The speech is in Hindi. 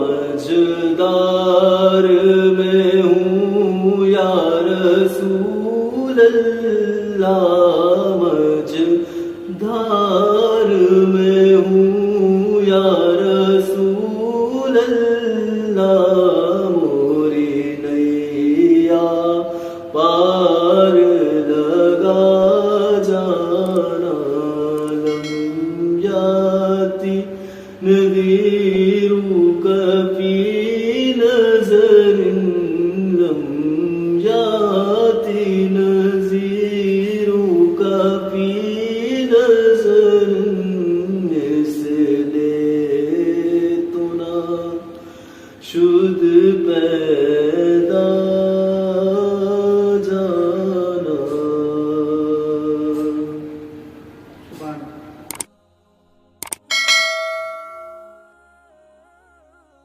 मझदार मैं हूँ या रसूल अल्लाह, मझदार मैं हूँ या रसूल अल्लाह, मोरी नैया पार लगा जाना। लम याति नज़ीरुक फी नज़रिन, लम याति नज़ीरुक फी नज़रिन, इसलिए तो ना शुद्ध